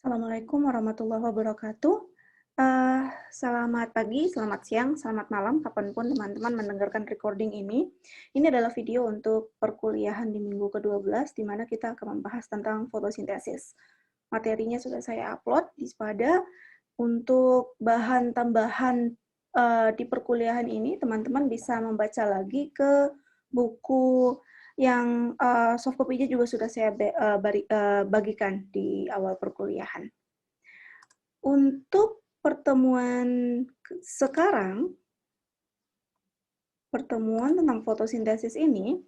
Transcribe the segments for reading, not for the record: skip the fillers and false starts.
Assalamualaikum warahmatullahi wabarakatuh. Selamat pagi, selamat siang, selamat malam, kapanpun teman-teman mendengarkan recording ini. Ini adalah video untuk perkuliahan di minggu ke-12, di mana kita akan membahas tentang fotosintesis. Materinya sudah saya upload di Spada. Untuk bahan tambahan di perkuliahan ini, teman-teman bisa membaca lagi ke buku yang soft copy-nya juga sudah saya bagikan di awal perkuliahan. Untuk pertemuan sekarang, pertemuan tentang fotosintesis ini,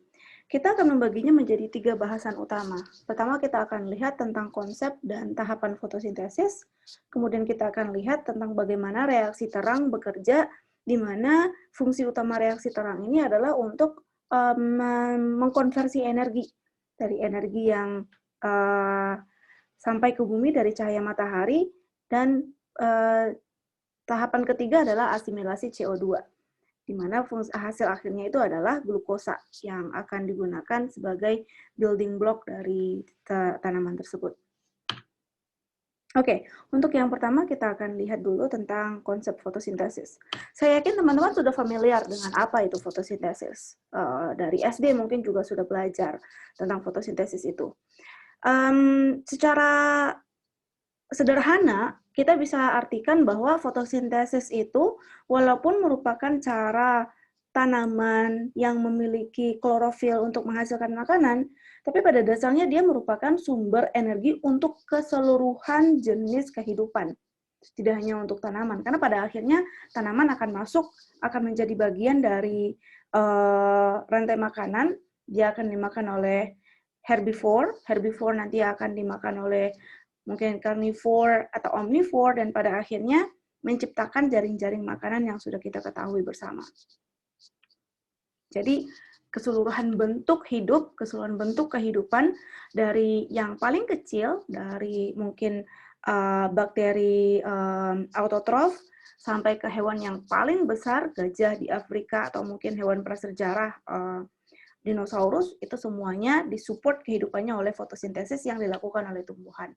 kita akan membaginya menjadi 3 bahasan utama. Pertama, kita akan lihat tentang konsep dan tahapan fotosintesis. Kemudian kita akan lihat tentang bagaimana reaksi terang bekerja, di mana fungsi utama reaksi terang ini adalah untuk mengkonversi energi dari energi yang sampai ke bumi dari cahaya matahari, dan tahapan ketiga adalah asimilasi CO2, di mana hasil akhirnya itu adalah glukosa yang akan digunakan sebagai building block dari tanaman tersebut. Oke, untuk yang pertama kita akan lihat dulu tentang konsep fotosintesis. Saya yakin teman-teman sudah familiar dengan apa itu fotosintesis. Dari SD mungkin juga sudah belajar tentang fotosintesis itu. Secara sederhana, kita bisa artikan bahwa fotosintesis itu walaupun merupakan cara tanaman yang memiliki klorofil untuk menghasilkan makanan, tapi pada dasarnya dia merupakan sumber energi untuk keseluruhan jenis kehidupan. Tidak hanya untuk tanaman, karena pada akhirnya tanaman akan menjadi bagian dari rantai makanan. Dia akan dimakan oleh herbivore nanti akan dimakan oleh mungkin carnivore atau omnivore, dan pada akhirnya menciptakan jaring-jaring makanan yang sudah kita ketahui bersama. Jadi keseluruhan bentuk hidup, keseluruhan bentuk kehidupan, dari yang paling kecil, dari mungkin bakteri autotrof, sampai ke hewan yang paling besar, gajah di Afrika, atau mungkin hewan prasejarah, dinosaurus, itu semuanya disupport kehidupannya oleh fotosintesis yang dilakukan oleh tumbuhan.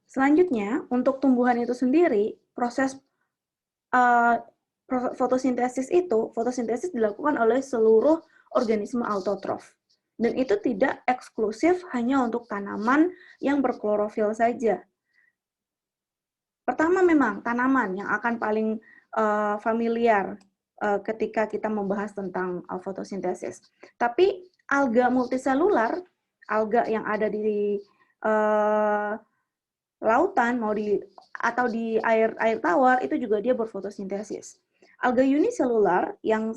Selanjutnya, untuk tumbuhan itu sendiri, proses fotosintesis dilakukan oleh seluruh organisme autotrof. Dan itu tidak eksklusif hanya untuk tanaman yang berklorofil saja. Pertama memang tanaman yang akan paling familiar ketika kita membahas tentang fotosintesis. Tapi alga multiselular, alga yang ada di lautan atau di air tawar, itu juga dia berfotosintesis. Alga uniselular yang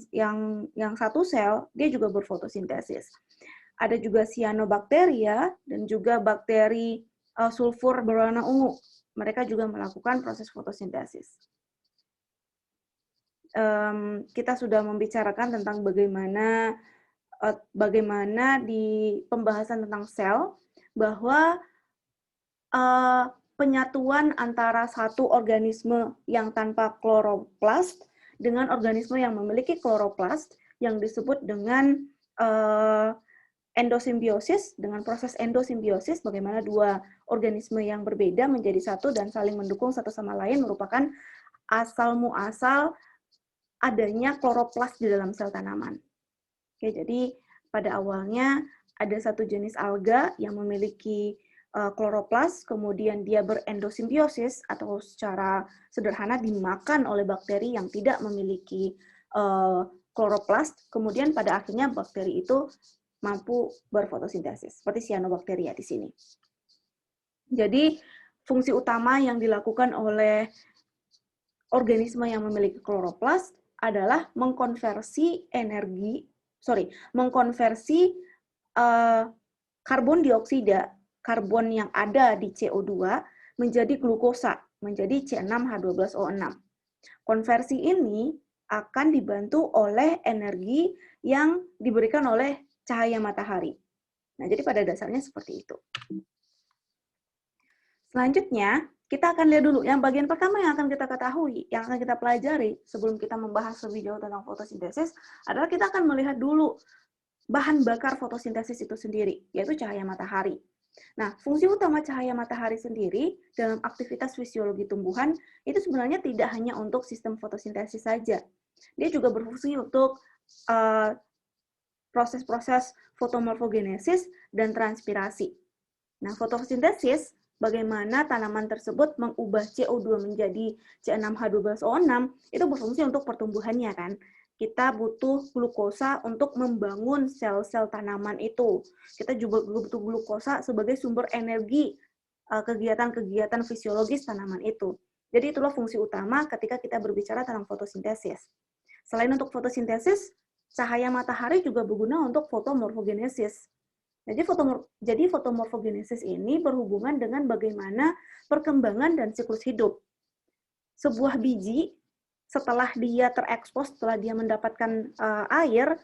satu sel, dia juga berfotosintesis. Ada juga cyanobacteria dan juga bakteri sulfur berwarna ungu. Mereka juga melakukan proses fotosintesis. Kita sudah membicarakan tentang bagaimana di pembahasan tentang sel, bahwa penyatuan antara satu organisme yang tanpa kloroplast dengan organisme yang memiliki kloroplast yang disebut dengan endosimbiosis. Dengan proses endosimbiosis, bagaimana dua organisme yang berbeda menjadi satu dan saling mendukung satu sama lain, merupakan asal muasal adanya kloroplast di dalam sel tanaman. Oke, jadi pada awalnya ada satu jenis alga yang memiliki kloroplas, kemudian dia berendosimbiosis, atau secara sederhana dimakan oleh bakteri yang tidak memiliki kloroplast, kemudian pada akhirnya bakteri itu mampu berfotosintesis, seperti cyanobacteria di sini. Jadi fungsi utama yang dilakukan oleh organisme yang memiliki kloroplast adalah mengkonversi karbon dioksida, karbon yang ada di CO2 menjadi glukosa, menjadi C6H12O6. Konversi ini akan dibantu oleh energi yang diberikan oleh cahaya matahari. Nah, jadi pada dasarnya seperti itu. Selanjutnya, kita akan lihat dulu yang bagian pertama yang akan kita ketahui, yang akan kita pelajari sebelum kita membahas lebih jauh tentang fotosintesis, adalah kita akan melihat dulu bahan bakar fotosintesis itu sendiri, yaitu cahaya matahari. Nah, fungsi utama cahaya matahari sendiri dalam aktivitas fisiologi tumbuhan itu sebenarnya tidak hanya untuk sistem fotosintesis saja. Dia juga berfungsi untuk proses-proses fotomorfogenesis dan transpirasi. Nah, fotosintesis, bagaimana tanaman tersebut mengubah CO2 menjadi C6H12O6, itu berfungsi untuk pertumbuhannya kan. Kita butuh glukosa untuk membangun sel-sel tanaman itu. Kita juga butuh glukosa sebagai sumber energi kegiatan-kegiatan fisiologis tanaman itu. Jadi itulah fungsi utama ketika kita berbicara tentang fotosintesis. Selain untuk fotosintesis, cahaya matahari juga berguna untuk fotomorfogenesis. Jadi fotomorfogenesis ini berhubungan dengan bagaimana perkembangan dan siklus hidup. Sebuah biji, setelah dia terekspos, setelah dia mendapatkan air,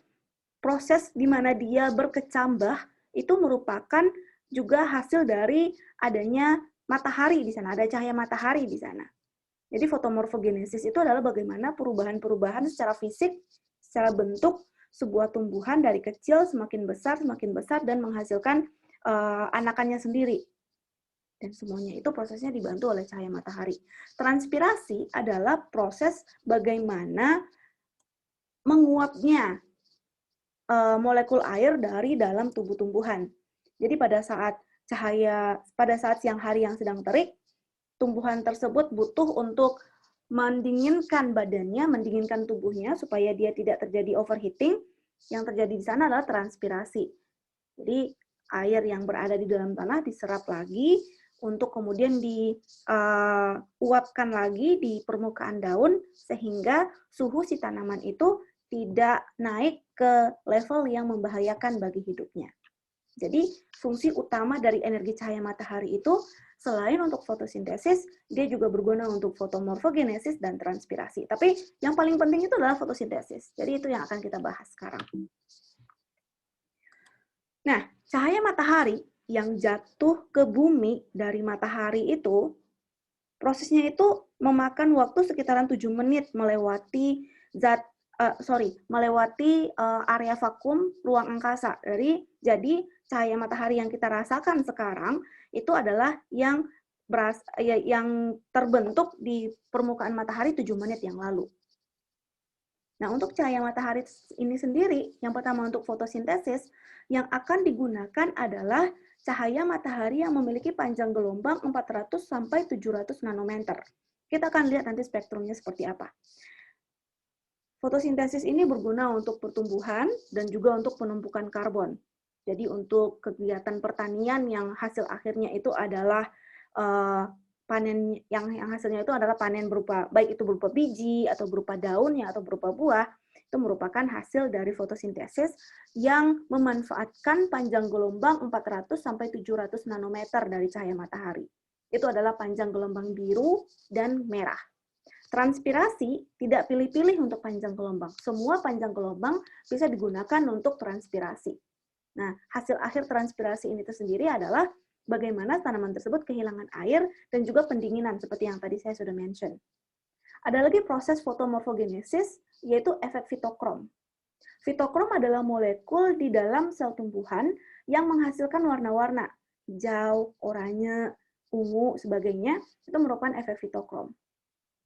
proses di mana dia berkecambah itu merupakan juga hasil dari adanya matahari di sana, ada cahaya matahari di sana. Jadi fotomorfogenesis itu adalah bagaimana perubahan-perubahan secara fisik, secara bentuk, sebuah tumbuhan dari kecil semakin besar, dan menghasilkan anakannya sendiri. Dan semuanya itu prosesnya dibantu oleh cahaya matahari. Transpirasi adalah proses bagaimana menguapnya molekul air dari dalam tubuh tumbuhan. Jadi pada saat siang hari yang sedang terik, tumbuhan tersebut butuh untuk mendinginkan badannya, mendinginkan tubuhnya supaya dia tidak terjadi overheating. Yang terjadi di sana adalah transpirasi. Jadi air yang berada di dalam tanah diserap lagi untuk kemudian diuapkan lagi di permukaan daun sehingga suhu si tanaman itu tidak naik ke level yang membahayakan bagi hidupnya. Jadi fungsi utama dari energi cahaya matahari itu selain untuk fotosintesis, dia juga berguna untuk fotomorfogenesis dan transpirasi. Tapi yang paling penting itu adalah fotosintesis. Jadi itu yang akan kita bahas sekarang. Nah, cahaya matahari yang jatuh ke bumi dari matahari itu, prosesnya itu memakan waktu sekitaran 7 menit melewati area vakum ruang angkasa. Jadi cahaya matahari yang kita rasakan sekarang itu adalah yang terbentuk di permukaan matahari 7 menit yang lalu. Nah, untuk cahaya matahari ini sendiri, yang pertama untuk fotosintesis, yang akan digunakan adalah cahaya matahari yang memiliki panjang gelombang 400 sampai 700 nanometer. Kita akan lihat nanti spektrumnya seperti apa. Fotosintesis ini berguna untuk pertumbuhan dan juga untuk penumpukan karbon. Jadi untuk kegiatan pertanian yang hasil akhirnya itu adalah panen yang hasilnya itu adalah panen berupa baik itu berupa biji atau berupa daunnya atau berupa buah, itu merupakan hasil dari fotosintesis yang memanfaatkan panjang gelombang 400 sampai 700 nanometer dari cahaya matahari. Itu adalah panjang gelombang biru dan merah. Transpirasi tidak pilih-pilih untuk panjang gelombang. Semua panjang gelombang bisa digunakan untuk transpirasi. Nah, hasil akhir transpirasi ini sendiri adalah bagaimana tanaman tersebut kehilangan air dan juga pendinginan, seperti yang tadi saya sudah mention. Ada lagi proses fotomorfogenesis, yaitu efek fitokrom. Fitokrom adalah molekul di dalam sel tumbuhan yang menghasilkan warna-warna, hijau, oranye, ungu, sebagainya, itu merupakan efek fitokrom.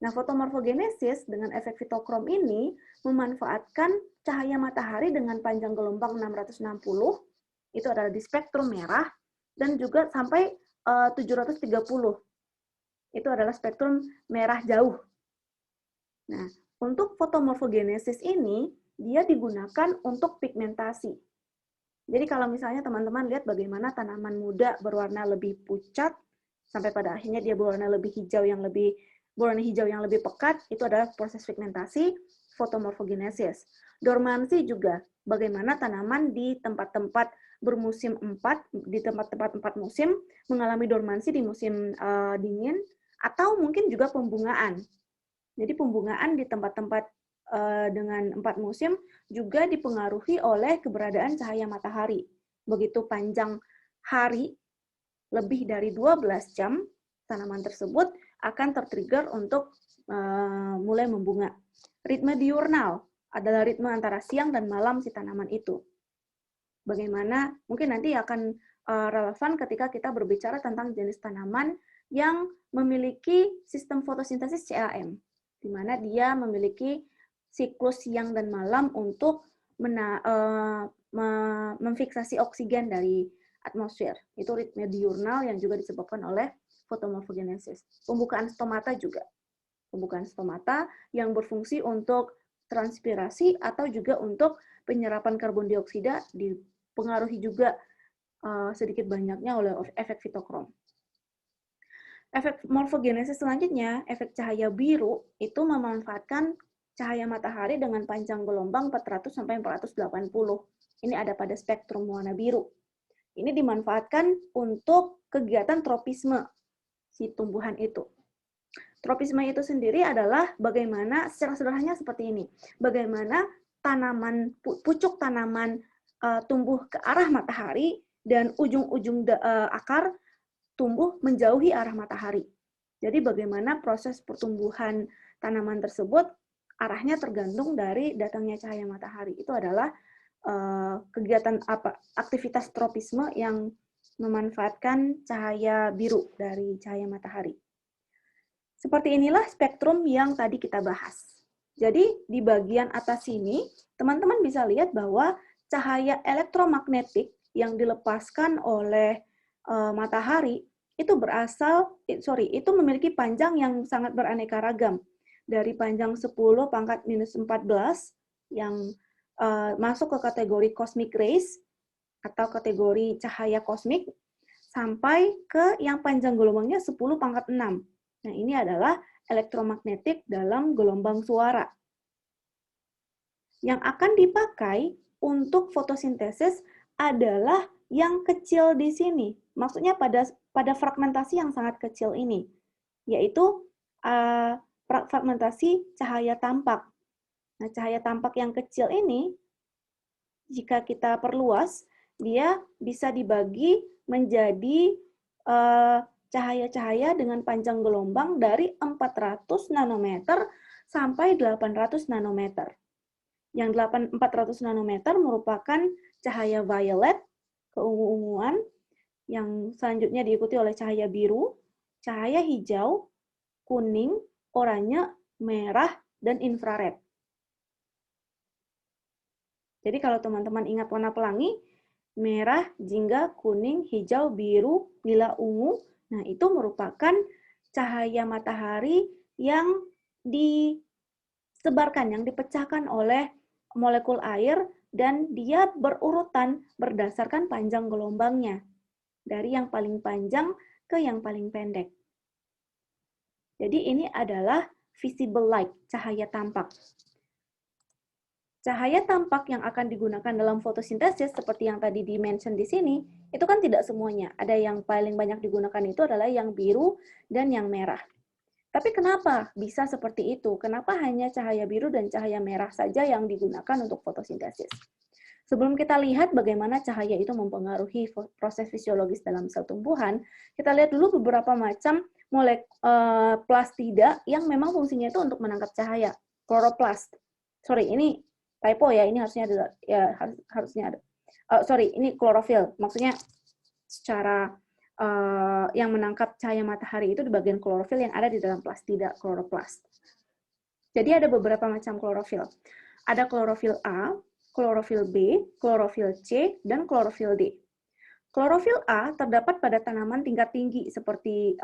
Nah, fotomorfogenesis dengan efek fitokrom ini memanfaatkan cahaya matahari dengan panjang gelombang 660, itu adalah di spektrum merah, dan juga sampai 730, itu adalah spektrum merah jauh. Nah, untuk fotomorfogenesis ini, dia digunakan untuk pigmentasi. Jadi kalau misalnya teman-teman lihat bagaimana tanaman muda berwarna lebih pucat, sampai pada akhirnya dia berwarna hijau yang lebih pekat, itu adalah proses pigmentasi fotomorfogenesis. Dormansi juga, bagaimana tanaman di tempat-tempat bermusim 4, di tempat-tempat 4 musim, mengalami dormansi di musim dingin, atau mungkin juga pembungaan. Jadi pembungaan di tempat-tempat dengan 4 musim juga dipengaruhi oleh keberadaan cahaya matahari. Begitu panjang hari, lebih dari 12 jam, tanaman tersebut akan tertrigger untuk mulai membunga. Ritme diurnal adalah ritme antara siang dan malam si tanaman itu. Bagaimana, mungkin nanti akan relevan ketika kita berbicara tentang jenis tanaman yang memiliki sistem fotosintesis CAM, di mana dia memiliki siklus siang dan malam untuk memfiksasi oksigen dari atmosfer. Itu ritme diurnal yang juga disebabkan oleh fotomorfogenesis. Pembukaan stomata juga. Pembukaan stomata yang berfungsi untuk transpirasi atau juga untuk penyerapan karbon dioksida, dipengaruhi juga sedikit banyaknya oleh efek fitokrom. Efek morfogenesis selanjutnya, efek cahaya biru, itu memanfaatkan cahaya matahari dengan panjang gelombang 400 sampai 480. Ini ada pada spektrum warna biru. Ini dimanfaatkan untuk kegiatan tropisme si tumbuhan itu. Tropisme itu sendiri adalah bagaimana, secara sederhananya seperti ini, bagaimana tanaman, pucuk tanaman tumbuh ke arah matahari dan ujung-ujung akar tumbuh menjauhi arah matahari. Jadi bagaimana proses pertumbuhan tanaman tersebut arahnya tergantung dari datangnya cahaya matahari. Itu adalah kegiatan aktivitas tropisme yang memanfaatkan cahaya biru dari cahaya matahari. Seperti inilah spektrum yang tadi kita bahas. Jadi di bagian atas sini, teman-teman bisa lihat bahwa cahaya elektromagnetik yang dilepaskan oleh matahari itu itu memiliki panjang yang sangat beraneka ragam. Dari panjang 10 pangkat minus 14 yang masuk ke kategori cosmic rays atau kategori cahaya kosmik sampai ke yang panjang gelombangnya 10 pangkat 6. Nah, ini adalah elektromagnetik dalam gelombang suara. Yang akan dipakai untuk fotosintesis adalah yang kecil di sini. Maksudnya pada fragmentasi yang sangat kecil ini, yaitu fragmentasi cahaya tampak. Nah, cahaya tampak yang kecil ini, jika kita perluas, dia bisa dibagi menjadi cahaya-cahaya dengan panjang gelombang dari 400 nanometer sampai 800 nanometer. Yang 400 nanometer merupakan cahaya violet, keungu-unguan, yang selanjutnya diikuti oleh cahaya biru, cahaya hijau, kuning, oranye, merah, dan infrared. Jadi kalau teman-teman ingat warna pelangi, merah, jingga, kuning, hijau, biru, lila, ungu, nah itu merupakan cahaya matahari yang disebarkan, yang dipecahkan oleh molekul air, dan dia berurutan berdasarkan panjang gelombangnya, dari yang paling panjang ke yang paling pendek. Jadi ini adalah visible light, cahaya tampak. Cahaya tampak yang akan digunakan dalam fotosintesis, seperti yang tadi di-mention di sini, itu kan tidak semuanya. Ada yang paling banyak digunakan itu adalah yang biru dan yang merah. Tapi kenapa bisa seperti itu? Kenapa hanya cahaya biru dan cahaya merah saja yang digunakan untuk fotosintesis? Sebelum kita lihat bagaimana cahaya itu mempengaruhi proses fisiologis dalam sel tumbuhan, kita lihat dulu beberapa macam plastida yang memang fungsinya itu untuk menangkap cahaya. Chloroplast. Sorry, ini typo ya, ini harusnya ada, ya harusnya ada. Ini klorofil. Maksudnya secara yang menangkap cahaya matahari itu di bagian klorofil yang ada di dalam plastida, chloroplast. Jadi ada beberapa macam klorofil. Ada klorofil A, klorofil B, klorofil C, dan klorofil D. Klorofil A terdapat pada tanaman tingkat tinggi seperti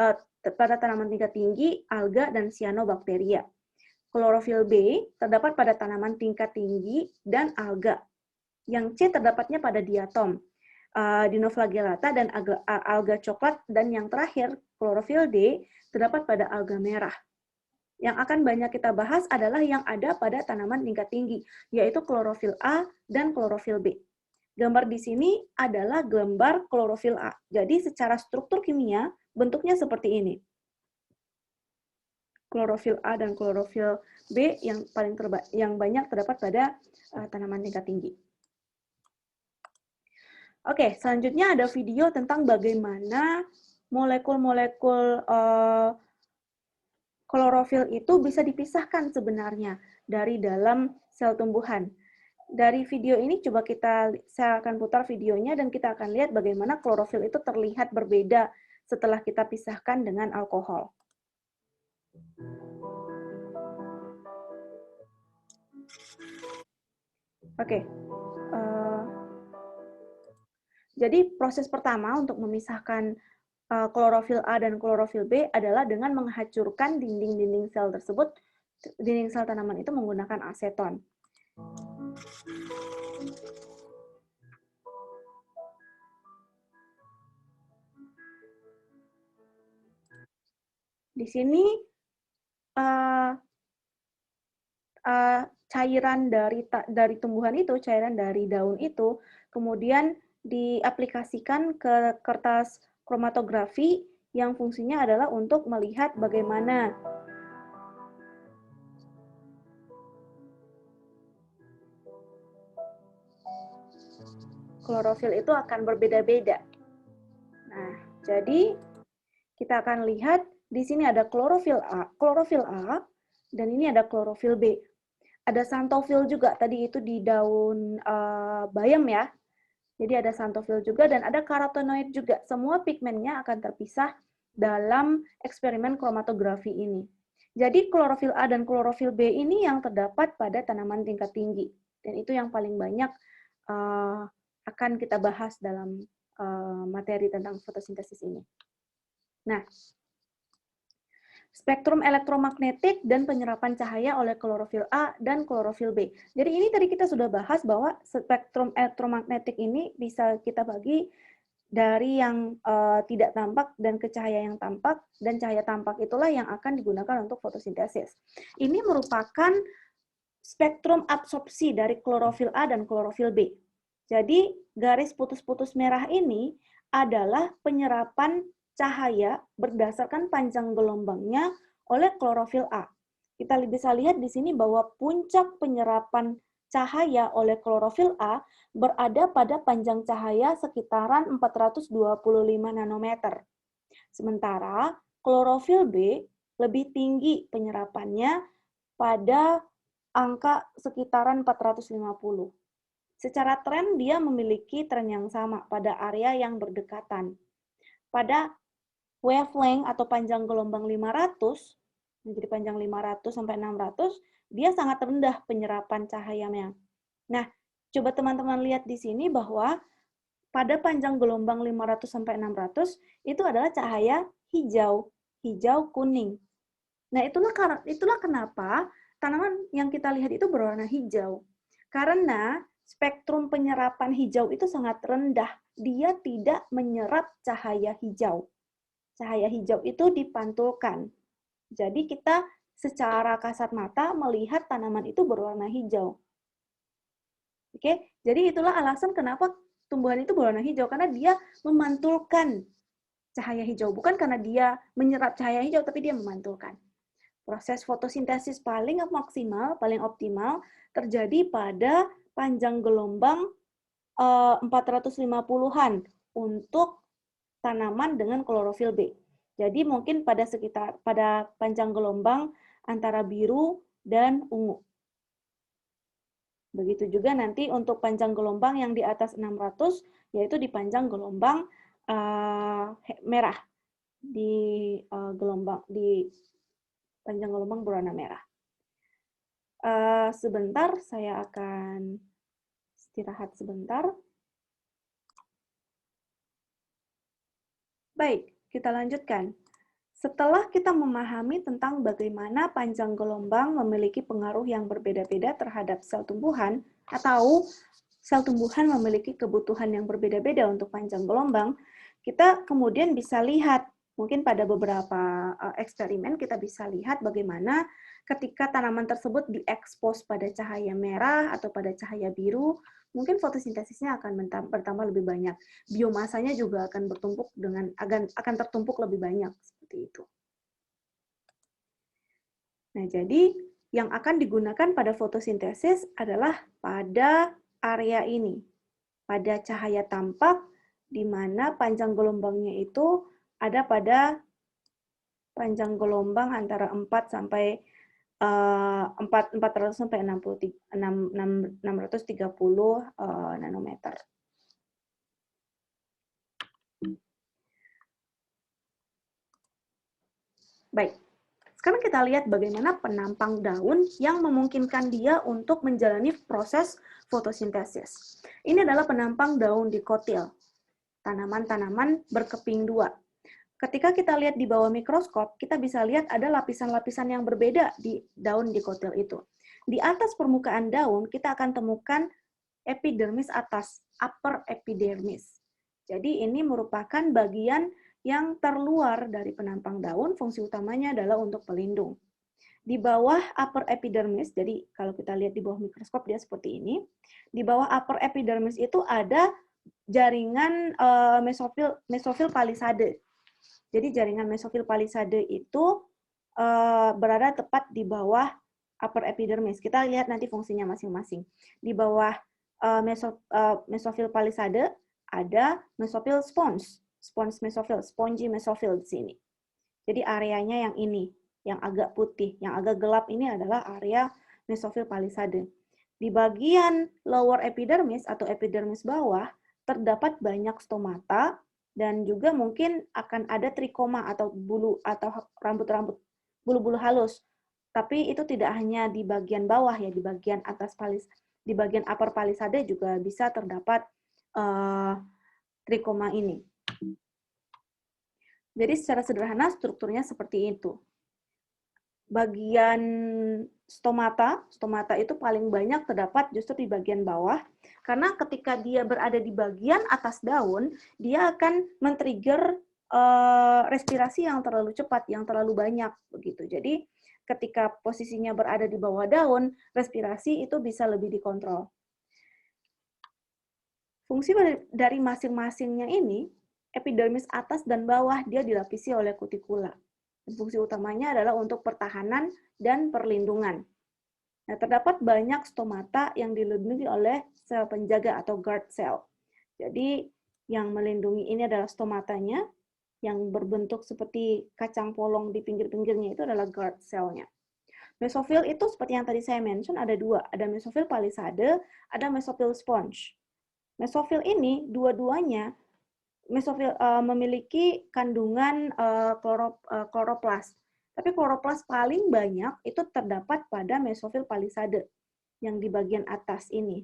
pada tanaman tingkat tinggi, alga, dan cyanobacteria. Klorofil B terdapat pada tanaman tingkat tinggi dan alga. Yang C terdapatnya pada diatom, dinoflagellata dan alga coklat, dan yang terakhir, klorofil D terdapat pada alga merah. Yang akan banyak kita bahas adalah yang ada pada tanaman tingkat tinggi, yaitu klorofil A dan klorofil B. Gambar di sini adalah gambar klorofil A. Jadi secara struktur kimia, bentuknya seperti ini. Klorofil A dan klorofil B yang banyak terdapat pada tanaman tingkat tinggi. Oke, selanjutnya ada video tentang bagaimana molekul-molekul klorofil itu bisa dipisahkan sebenarnya dari dalam sel tumbuhan. Dari video ini coba saya akan putar videonya dan kita akan lihat bagaimana klorofil itu terlihat berbeda setelah kita pisahkan dengan alkohol. Oke. Jadi proses pertama untuk memisahkan klorofil A dan klorofil B adalah dengan menghancurkan dinding-dinding sel tersebut, dinding sel tanaman itu menggunakan aseton. Di sini cairan dari tumbuhan itu, cairan dari daun itu, kemudian diaplikasikan ke kertas kromatografi yang fungsinya adalah untuk melihat bagaimana klorofil itu akan berbeda-beda. Nah, jadi kita akan lihat di sini ada klorofil A, dan ini ada klorofil B. Ada xanthofil juga, tadi itu di daun bayam ya. Jadi ada xanthofil juga dan ada karotenoid juga. Semua pigmennya akan terpisah dalam eksperimen kromatografi ini. Jadi klorofil A dan klorofil B ini yang terdapat pada tanaman tingkat tinggi. Dan itu yang paling banyak akan kita bahas dalam materi tentang fotosintesis ini. Nah, spektrum elektromagnetik dan penyerapan cahaya oleh klorofil A dan klorofil B. Jadi ini tadi kita sudah bahas bahwa spektrum elektromagnetik ini bisa kita bagi dari yang tidak tampak dan ke cahaya yang tampak, dan cahaya tampak itulah yang akan digunakan untuk fotosintesis. Ini merupakan spektrum absorpsi dari klorofil A dan klorofil B. Jadi garis putus-putus merah ini adalah penyerapan cahaya berdasarkan panjang gelombangnya oleh klorofil A. Kita bisa lihat di sini bahwa puncak penyerapan cahaya oleh klorofil A berada pada panjang cahaya sekitaran 425 nanometer. Sementara klorofil B lebih tinggi penyerapannya pada angka sekitaran 450. Secara tren, dia memiliki tren yang sama pada area yang berdekatan. Pada wavelength atau panjang gelombang 500, menjadi panjang 500 sampai 600, dia sangat rendah penyerapan cahayanya. Nah, coba teman-teman lihat di sini bahwa pada panjang gelombang 500 sampai 600 itu adalah cahaya hijau, hijau-kuning. Nah, itulah kenapa tanaman yang kita lihat itu berwarna hijau. Karena spektrum penyerapan hijau itu sangat rendah. Dia tidak menyerap cahaya hijau. Cahaya hijau itu dipantulkan. Jadi kita secara kasat mata melihat tanaman itu berwarna hijau. Oke, jadi itulah alasan kenapa tumbuhan itu berwarna hijau, karena dia memantulkan cahaya hijau. Bukan karena dia menyerap cahaya hijau, tapi dia memantulkan. Proses fotosintesis paling maksimal, paling optimal terjadi pada panjang gelombang 450-an untuk tanaman dengan klorofil B. Jadi mungkin pada panjang gelombang antara biru dan ungu. Begitu juga nanti untuk panjang gelombang yang di atas 600, yaitu di panjang gelombang merah, di panjang gelombang berwarna merah. Sebentar, saya akan istirahat sebentar. Baik, kita lanjutkan. Setelah kita memahami tentang bagaimana panjang gelombang memiliki pengaruh yang berbeda-beda terhadap sel tumbuhan, atau sel tumbuhan memiliki kebutuhan yang berbeda-beda untuk panjang gelombang, kita kemudian bisa lihat, mungkin pada beberapa eksperimen kita bisa lihat bagaimana ketika tanaman tersebut diekspos pada cahaya merah atau pada cahaya biru, mungkin fotosintesisnya akan bertambah lebih banyak. Biomasanya juga akan akan tertumpuk lebih banyak seperti itu. Nah, jadi yang akan digunakan pada fotosintesis adalah pada area ini, pada cahaya tampak, di mana panjang gelombangnya itu ada pada panjang gelombang antara 4 sampai 400 sampai 630 nanometer. Baik, sekarang kita lihat bagaimana penampang daun yang memungkinkan dia untuk menjalani proses fotosintesis. Ini adalah penampang daun dikotil, tanaman-tanaman berkeping dua. Ketika kita lihat di bawah mikroskop, kita bisa lihat ada lapisan-lapisan yang berbeda di daun dikotil itu. Di atas permukaan daun, kita akan temukan epidermis atas, upper epidermis. Jadi ini merupakan bagian yang terluar dari penampang daun, fungsi utamanya adalah untuk pelindung. Di bawah upper epidermis, jadi kalau kita lihat di bawah mikroskop dia seperti ini, di bawah upper epidermis itu ada jaringan mesofil palisade. Jadi jaringan mesofil palisade itu berada tepat di bawah upper epidermis. Kita lihat nanti fungsinya masing-masing. Di bawah mesofil palisade ada mesofil sponge mesofil, spongy mesofil di sini. Jadi areanya yang ini, yang agak putih, yang agak gelap ini adalah area mesofil palisade. Di bagian lower epidermis atau epidermis bawah terdapat banyak stomata dan juga mungkin akan ada trikoma atau bulu atau rambut-rambut bulu-bulu halus. Tapi itu tidak hanya di bagian bawah ya, di bagian atas di bagian upper palisade juga bisa terdapat trikoma ini. Jadi secara sederhana strukturnya seperti itu. Bagian stomata itu paling banyak terdapat justru di bagian bawah, karena ketika dia berada di bagian atas daun, dia akan men-trigger respirasi yang terlalu cepat, yang terlalu banyak begitu. Jadi ketika posisinya berada di bawah daun, respirasi itu bisa lebih dikontrol. Fungsi dari masing-masingnya ini, epidermis atas dan bawah dia dilapisi oleh kutikula. Fungsi utamanya adalah untuk pertahanan dan perlindungan. Nah, terdapat banyak stomata yang dilindungi oleh sel penjaga atau guard cell. Jadi, yang melindungi ini adalah stomatanya, yang berbentuk seperti kacang polong di pinggir-pinggirnya itu adalah guard cell-nya. Mesofil itu seperti yang tadi saya mention ada dua, ada mesofil palisade, ada mesofil sponge. Mesofil ini dua-duanya mesofil memiliki kandungan kloroplas. Tapi kloroplas paling banyak itu terdapat pada mesofil palisade yang di bagian atas ini.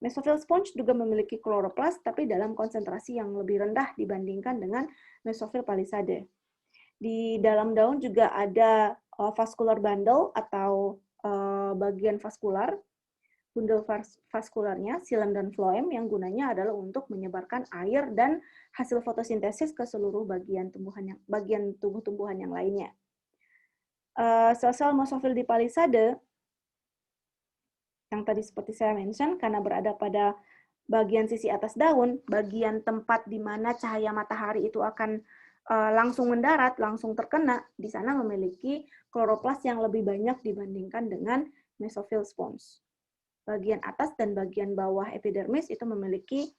Mesofil sponge juga memiliki kloroplas tapi dalam konsentrasi yang lebih rendah dibandingkan dengan mesofil palisade. Di dalam daun juga ada vascular bundle atau bagian vaskular, bundel vaskularnya, xilem dan floem yang gunanya adalah untuk menyebarkan air dan hasil fotosintesis ke seluruh bagian tubuh-tumbuhan yang lainnya. Sel-sel mesofil di palisade yang tadi seperti saya mention, karena berada pada bagian sisi atas daun, bagian tempat di mana cahaya matahari itu akan langsung mendarat, langsung terkena, di sana memiliki kloroplas yang lebih banyak dibandingkan dengan mesofil sponge. Bagian atas dan bagian bawah epidermis itu memiliki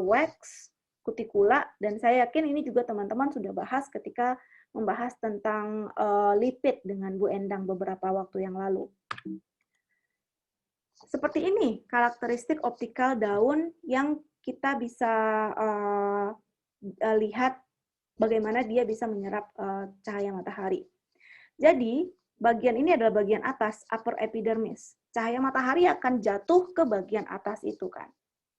wax, kutikula, dan saya yakin ini juga teman-teman sudah bahas ketika membahas tentang lipid dengan Bu Endang beberapa waktu yang lalu. Seperti ini karakteristik optikal daun yang kita bisa lihat bagaimana dia bisa menyerap cahaya matahari. Jadi, bagian ini adalah bagian atas, upper epidermis. Cahaya matahari akan jatuh ke bagian atas itu kan.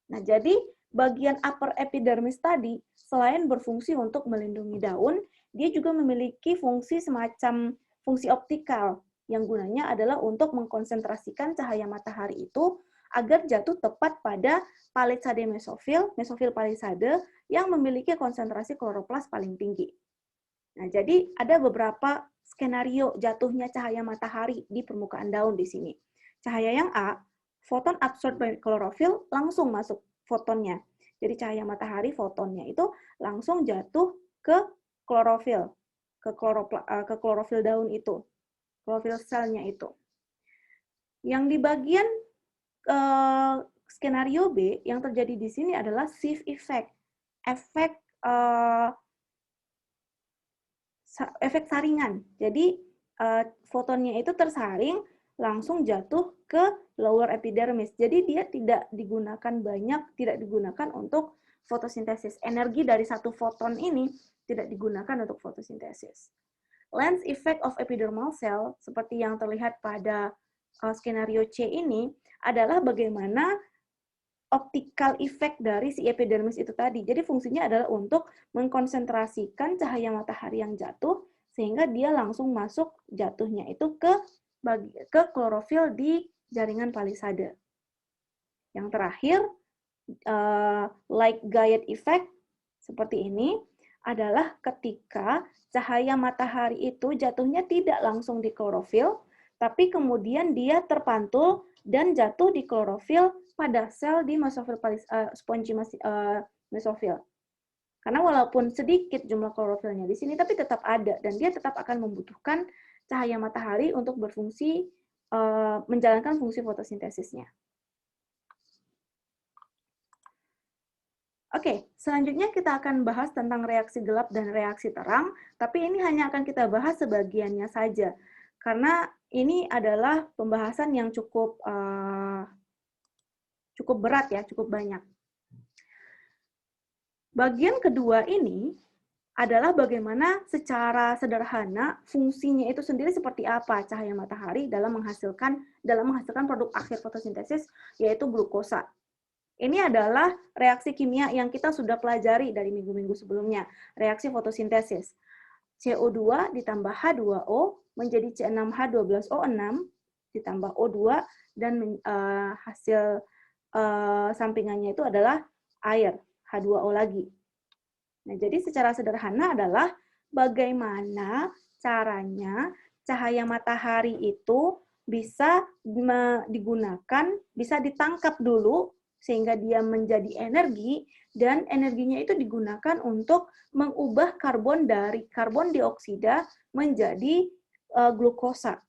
Nah, jadi bagian upper epidermis tadi, selain berfungsi untuk melindungi daun, dia juga memiliki fungsi semacam fungsi optikal, yang gunanya adalah untuk mengkonsentrasikan cahaya matahari itu agar jatuh tepat pada palisade mesofil palisade yang memiliki konsentrasi kloroplas paling tinggi. Nah, jadi ada beberapa skenario jatuhnya cahaya matahari di permukaan daun di sini. Cahaya yang A, foton absorbed by klorofil, langsung masuk fotonnya. Jadi cahaya matahari fotonnya itu langsung jatuh ke klorofil, ke klorofil daun itu, klorofil selnya itu. Yang di bagian skenario B yang terjadi di sini adalah sieve effect, efek saringan. Jadi fotonnya itu tersaring langsung jatuh ke lower epidermis. Jadi dia tidak digunakan untuk fotosintesis. Energi dari satu foton ini tidak digunakan untuk fotosintesis. Lens effect of epidermal cell, seperti yang terlihat pada skenario C ini, adalah bagaimana optical effect dari si epidermis itu tadi. Jadi fungsinya adalah untuk mengkonsentrasikan cahaya matahari yang jatuh, sehingga dia langsung masuk jatuhnya itu ke klorofil di jaringan palisade. Yang terakhir, light guide effect, seperti ini, adalah ketika cahaya matahari itu jatuhnya tidak langsung di klorofil, tapi kemudian dia terpantul dan jatuh di klorofil pada sel di mesofil spongy mesofil. Karena walaupun sedikit jumlah klorofilnya di sini, tapi tetap ada, dan dia tetap akan membutuhkan cahaya matahari untuk berfungsi, menjalankan fungsi fotosintesisnya. Oke, selanjutnya kita akan bahas tentang reaksi gelap dan reaksi terang, tapi ini hanya akan kita bahas sebagiannya saja, karena ini adalah pembahasan yang cukup berat ya, cukup banyak. Bagian kedua ini adalah bagaimana secara sederhana fungsinya itu sendiri seperti apa cahaya matahari dalam menghasilkan produk akhir fotosintesis, yaitu glukosa. Ini adalah reaksi kimia yang kita sudah pelajari dari minggu-minggu sebelumnya, reaksi fotosintesis. CO2 ditambah H2O menjadi C6H12O6 ditambah O2, dan hasil sampingannya itu adalah air, H2O lagi. Nah, jadi secara sederhana adalah bagaimana caranya cahaya matahari itu bisa digunakan, bisa ditangkap dulu, sehingga dia menjadi energi, dan energinya itu digunakan untuk mengubah karbon dari karbon dioksida menjadi glukosa.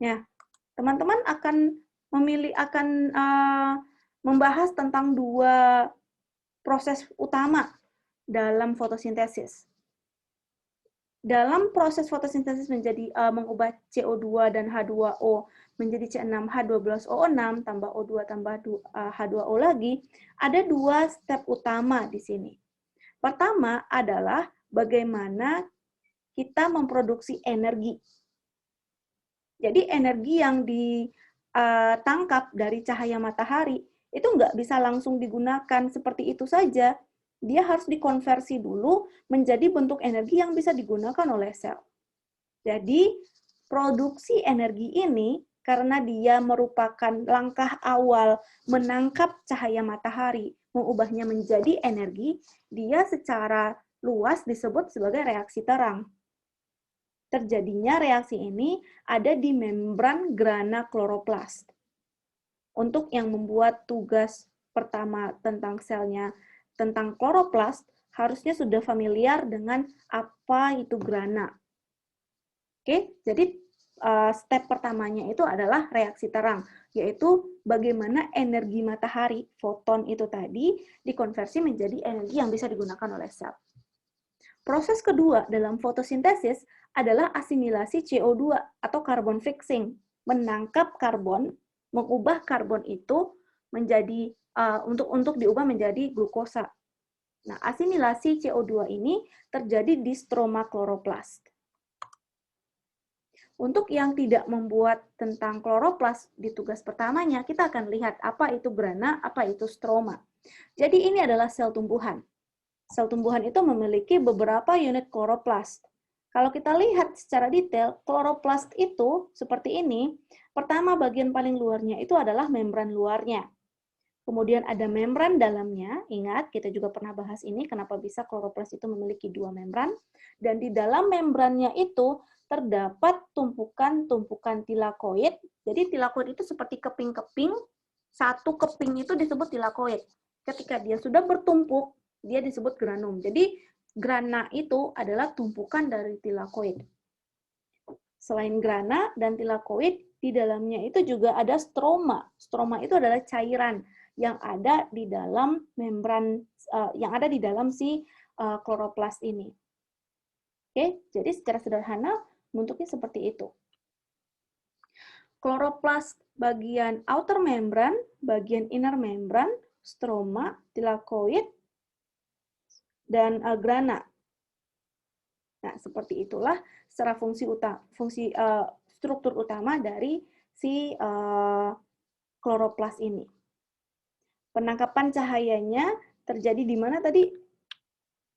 Nah, teman-teman akan membahas tentang dua proses utama dalam fotosintesis. Dalam proses fotosintesis menjadi mengubah CO2 dan H2O menjadi C6H12O6 tambah O2 tambah H2O lagi, ada dua step utama di sini. Pertama adalah bagaimana kita memproduksi energi. Jadi energi yang ditangkap dari cahaya matahari itu nggak bisa langsung digunakan seperti itu saja. Dia harus dikonversi dulu menjadi bentuk energi yang bisa digunakan oleh sel. Jadi, produksi energi ini, karena dia merupakan langkah awal menangkap cahaya matahari, mengubahnya menjadi energi, dia secara luas disebut sebagai reaksi terang. Terjadinya reaksi ini ada di membran grana kloroplast. Untuk yang membuat tugas pertama tentang selnya, tentang kloroplast, harusnya sudah familiar dengan apa itu grana. Oke, jadi step pertamanya itu adalah reaksi terang, yaitu bagaimana energi matahari, foton itu tadi, dikonversi menjadi energi yang bisa digunakan oleh sel. Proses kedua dalam fotosintesis adalah asimilasi CO2 atau carbon fixing, menangkap karbon, mengubah karbon itu menjadi untuk diubah menjadi glukosa. Nah, asimilasi CO2 ini terjadi di stroma kloroplast. Untuk yang tidak membuat tentang kloroplast di tugas pertamanya, kita akan lihat apa itu grana, apa itu stroma. Jadi ini adalah sel tumbuhan. Sel tumbuhan itu memiliki beberapa unit kloroplast. Kalau kita lihat secara detail, kloroplast itu seperti ini. Pertama, bagian paling luarnya itu adalah membran luarnya. Kemudian ada membran dalamnya. Ingat, kita juga pernah bahas ini, kenapa bisa kloroplast itu memiliki dua membran. Dan di dalam membrannya itu terdapat tumpukan-tumpukan tilakoid. Jadi tilakoid itu seperti keping-keping. Satu keping itu disebut tilakoid. Ketika dia sudah bertumpuk, dia disebut granum. Jadi grana itu adalah tumpukan dari tilakoid. Selain grana dan tilakoid, di dalamnya itu juga ada stroma. Stroma itu adalah cairan yang ada di dalam membran, yang ada di dalam si kloroplast ini. Oke, jadi secara sederhana Bentuknya seperti itu. Kloroplast bagian outer membran, bagian inner membran, stroma, thylakoid, dan grana. Nah, seperti itulah secara struktur utama dari si kloroplas ini. Penangkapan cahayanya terjadi di mana tadi?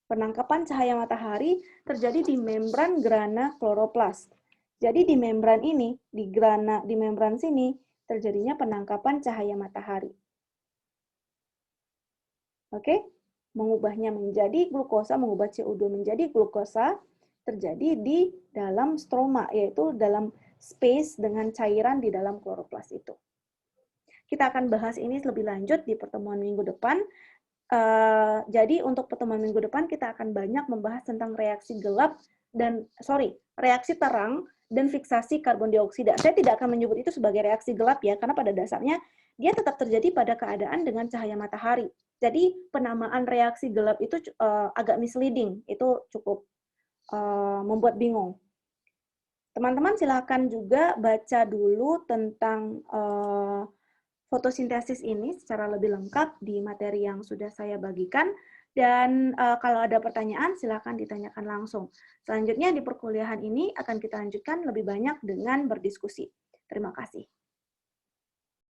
Penangkapan cahaya matahari terjadi di membran grana kloroplas. Jadi di membran ini, di membran sini terjadinya penangkapan cahaya matahari. Oke? Mengubahnya menjadi glukosa, mengubah CO2 menjadi glukosa terjadi di dalam stroma, yaitu dalam space dengan cairan di dalam kloroplas itu. Kita akan bahas ini lebih lanjut di pertemuan minggu depan. Jadi untuk pertemuan minggu depan kita akan banyak membahas tentang reaksi reaksi terang dan fiksasi karbon dioksida. Saya tidak akan menyebut itu sebagai reaksi gelap ya, karena pada dasarnya dia tetap terjadi pada keadaan dengan cahaya matahari. Jadi penamaan reaksi gelap itu agak misleading, itu cukup membuat bingung. Teman-teman silakan juga baca dulu tentang fotosintesis ini secara lebih lengkap di materi yang sudah saya bagikan. Dan kalau ada pertanyaan, silakan ditanyakan langsung. Selanjutnya di perkuliahan ini akan kita lanjutkan lebih banyak dengan berdiskusi. Terima kasih.